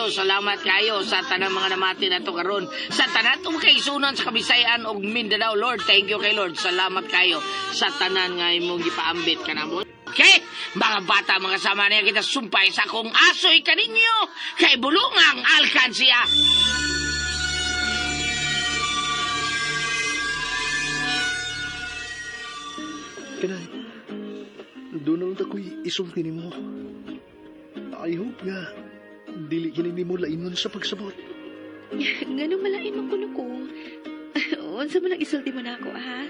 salamat kayo sa tanang mga namati na to karon. Sa tanan tong kaisunan sa Kabisayan ug Mindanao, Lord, thank you kay Lord. Salamat kayo sa tanan nga imong gipaambit kanamo. Okay, mga bata, mga sama niya kita sumpay sa akong asoy kaninyo kay bulungang alkansya. Kanay, doon lang ako'y isulti ni mo. I hope nga, dili kinini mo lainon sa pagsabot. Nga nung malain mo kuno ko. Unsa mo lang isulti mo na ako, ha?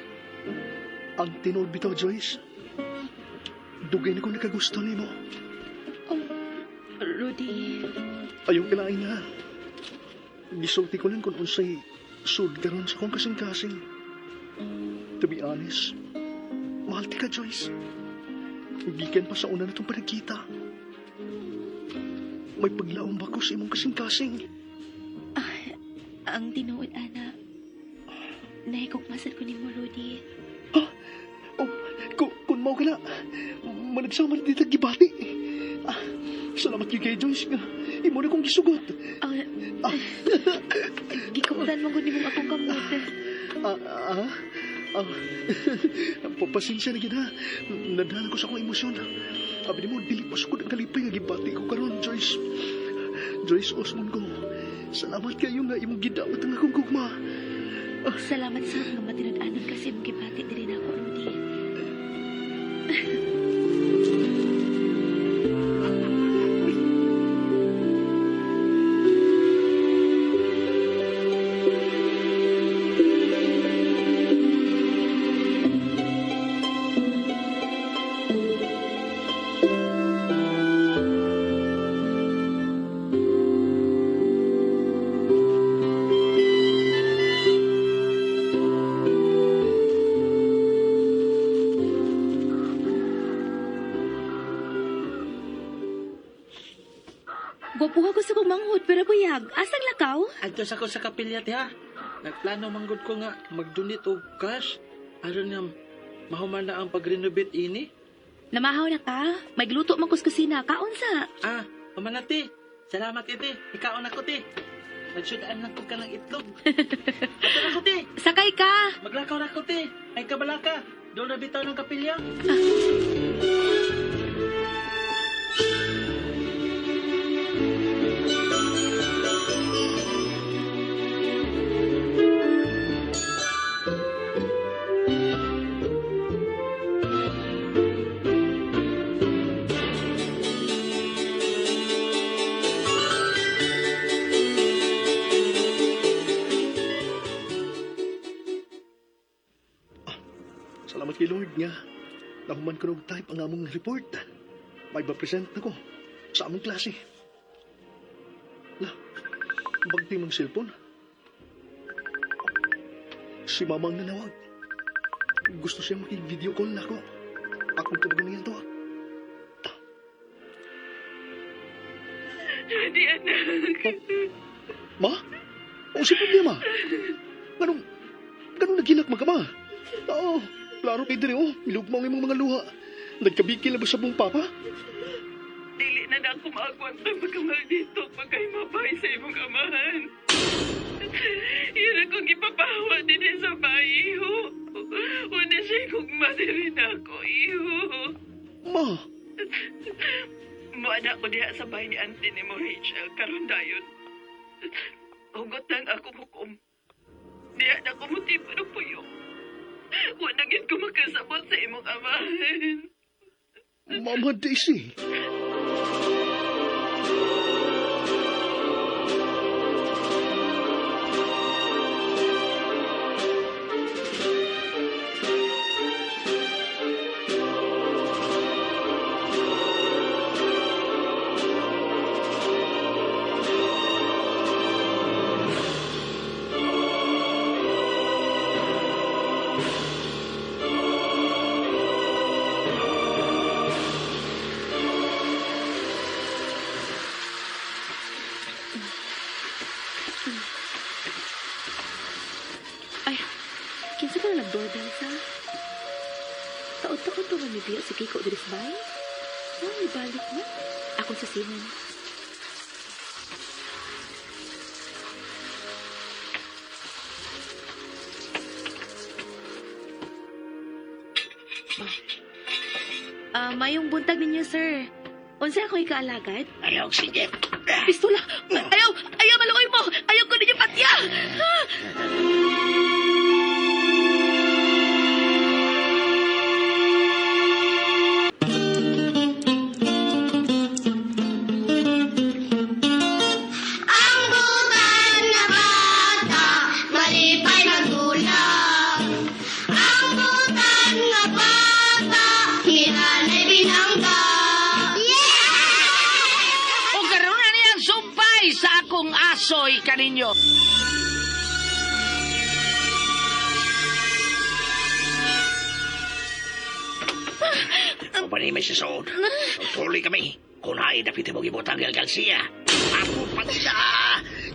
Ang tinod bitaw, Joyce. Dugay na ko nakagusto ni mo. Oh, Rudy. Ayong kalain na. Gisulti ko lang kung unsay sud karon sa kong kasing-kasing. To be honest, mahal ti ka, Joyce. Gikan pa sa una na itong panagkita. May paglaong ba ko sa imong kasing-kasing? Ang tinuod, ana. Nahikukmasan ko ni mo, Rudy. Oh, kung mau ka na, managsama na dito gibati. Salamat kayo kay Joyce nga. Imo na kong gisugot. Gikutan mo ko ni mong akong kamot. Papasensya na gina. Nadala ko sa akong emosyon. Abi mo, dili pa sukod ang kalipay nga gibati ko karon, Joyce. Joyce Osmond ko. Salamat kayo nga imong gidawat ang akong gugma. Salamat sa mga matinad-anon kasi mong gibati diri na ako, Rudy. Gwapuha ko sa kong manghod, pero buyag, asang lakaw? Adto sa ko sa kapilya ti ha. Nagplano manggod ko nga magdunit og cash aron nga mahuman na ang pag-renovate ini. Namahaw na ka? May gluto man kus kusina, kaon sa? Human na ti. Salamat iti. Ikaon ako ti. Nagsudaan lang ko ka ng itlog. Ato na ko ti. Sakay ka! Maglakaw na ko ti. Ay kabalaka. Doon na bitaw ng kapilya. Salamat kay Lord nga. Nahuman ko ng type ang among report. May ba-present na ko sa among klase. Bagti mong cellphone. Si mamang nanawag. Gusto siya makig-video call na ako. Akong tabagan niyan to. Rudy, anak. Ma? O si problema? Ganong naghinak ka, ma? Oo, klaro kay dire, milugmaw ang imong mga luha. Nagkabikil na ba sa buong papa? Dili na na ako maagwanta pagkamal dito pagkay mabay sa imong amahan. Yun akong ipapahawa din sa bahay, iho. Una siya kong madirin ako, iho. Ma? Muada ko diha sa bahay ni auntie ni mo, Rachel, karon dayon. Hugot lang ako hukom. Diha na ko motibo ng puyo. Wala gid ko makasabot sa imong amahan. Mama Daisy. Kinsa ka na nag-doorbell sa? Taon-taon to man nibiya si Kiko Dres Bay? Ibalik na. Ako sa sinan. Mayong buntag ninyo, sir. Unsa ako ikaalagad? Ayaw, sige. Pistola! Ayaw! Ayaw, maluoy mo! Ayaw ko ninyo patya! Ang butan nga bata, malipay magulang. Ang butan nga bata, hinanay binangga. O karoon na niyang sumpay sa akong asoy kaninyo. O pa ni may sisod. Tuloy kami. Kunay na piti mo gibutang ng kalsiya. Ako pa siya.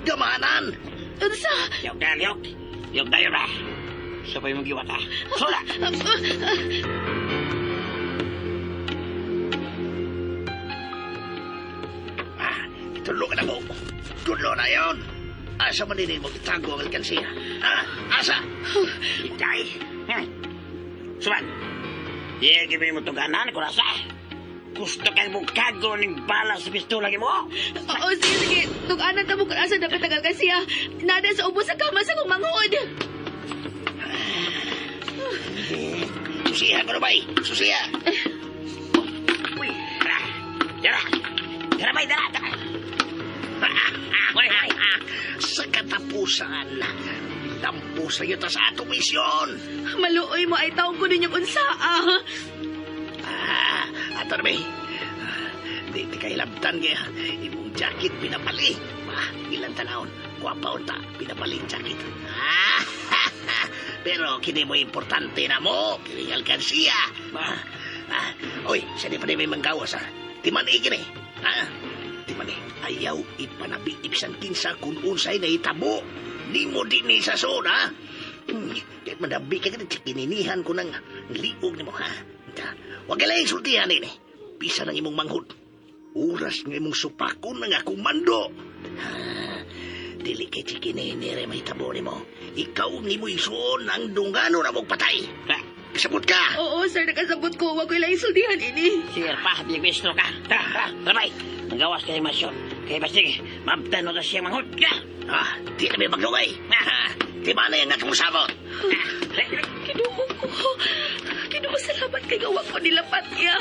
Gamanan. Unsa? Yok na, yok. Yok na, yok na. Sabay mong giwata. Sula! Itulo ka na mo. Tudlo na yon. Asa maninin mo itago ang alkansiya? Asa? Itay. Suman. Iya, gibay mo tuganan, kurasa. Gusto kang bukago ng bala sa pistola mo? Oo, sige. Tug-anan ta mo kung asa dapat tagal siya. Nada sa ubos sa kama sa kong manghod. Susiha ko na bay. Susiha. Uy, tara. Tara. Tara bay, tara. Sa katapusan, dampo sa iyo ta sa atong misyon. Maluoy mo ay taong ko ninyo kung saa. Ato na bay. Di kahilabtan kaya imong jacket pinapali. Ilang tanahon, kuwapaon ta, pinapali ang jacket. Pero kini mo importante na mo, kini alkansiya. Oy, sa di pa rin may manggawas, Timan ikini, Timan ayaw ipanabi ibisan kinsa kung unsay na itabo. Di mo din ni sa soda, Kahit madabi ka ganit, kininihan ko ng liog ni mo, Huwag ka lang insultihan ini. Pisa ng imong manghod. Oras ng imong supakon ng akong mando. Dili kay chikinini rin may tabo ni mo. Ikaw ni mo isuon ang dungano na mong patay. Kasabot ka. Oo, sir, nakasabot ko. Huwag ko lang isultihan ini. Sige pa, bigbisto ka. Tara, trabay. Nagawas ka ni Masyon. Kaya basig, mabtan mo na siya manghod. Di na may maglungay. Di ba na yung natusabot? Kinuho ko. Kinuho, salamat kay gawa ko nila patya.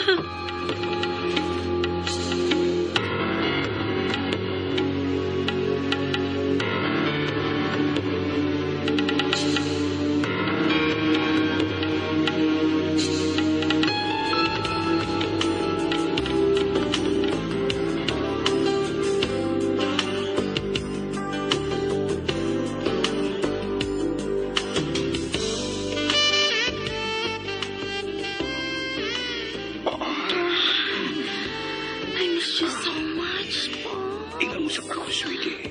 I miss you so much, po. Ingausap ako, sweetie.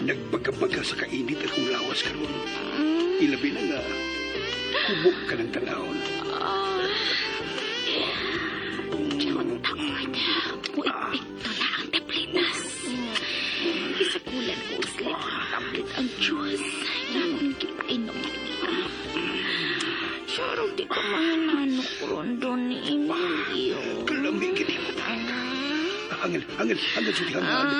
Nagbaga-baga sa kainit akong lawas karon. Ilabi na nga. Kubok ka ng tanahon. Takot. Puipik to na ang tablitas. Isakulan ko uslit ang tablet ang Diyos na akong kinainom nila. Saro, di ka mahinanok rondo ni Emilio. Kalamig kini mo. Hangad, sweetie, hangad.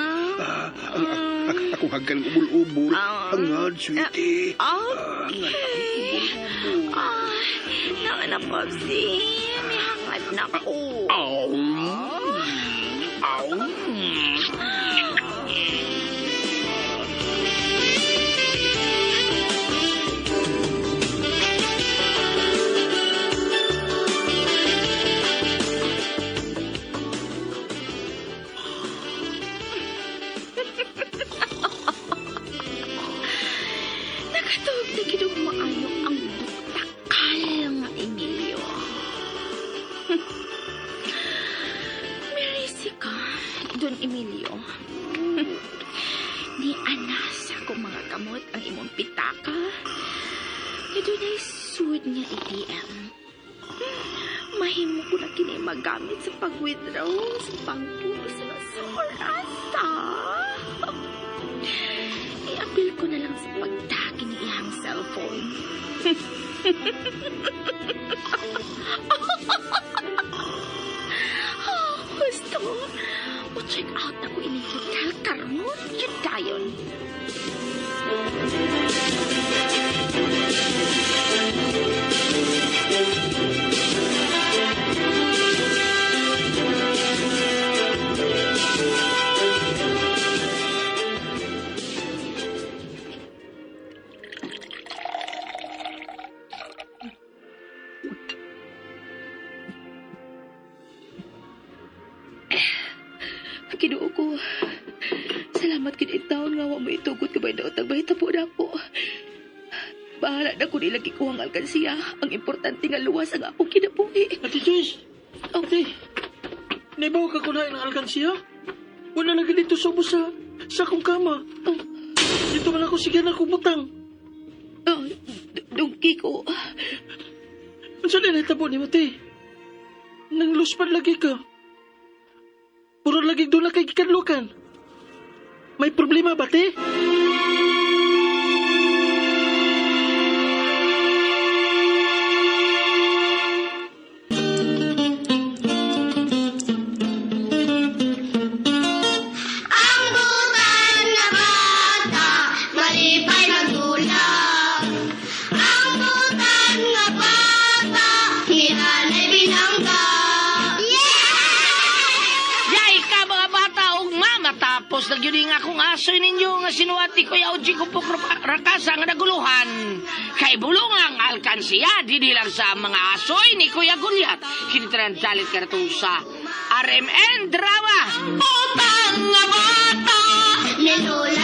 Akong hanggan ng ubul-ubul. Hangad, sweetie. Hangad, ubul-ubul. Nakanapagsi. May hangad na ko. Nakatuog na ginugmaayo ang buktakal nga Emilio. Merisi ka, Don Emilio. Ni anas ako mga kamot ang imong pitaka. Ito na sud nga ATM. Mahimo ko na kini magamit sa pag-withdraw sa bangko sa nasurasa. I-appeal ko na lang sa pagdaki ni iyang cellphone. Ginoo ko. Salamat kini taon nga wa mo itugot ka ba daot ang bahita po dako. Bahala na ko nila gikuhang alkansiya. Ang importante nga luwas ang akong kinabuhi. Ate Joyce, ate, naibaw ka kunain ng alkansiya? Wala lagi dito sa ubos sa akong kama. Oh, Dito man ako sige na butang. oh, dungki ko. Ano na natabo ni mo, te? Nang luspad lagi ka. Puro lagi doon na kay kikadlukan. May problema ba, te? Ang butan na bata, malipay magdulag. Ang butan nga bata, hinanay binangga. Yay ka mga bata ug mama tapos nagyuni nga akong asoy ninyo nga sinuwati ko yaw di kupok rakasa nga naguluhan. Kay bulungang alkansiya di lang sa mga asoy ni Kuya Gulyat. Kinitran dalit ka na to sa RMN Drama. Butang nga bata, ni Lola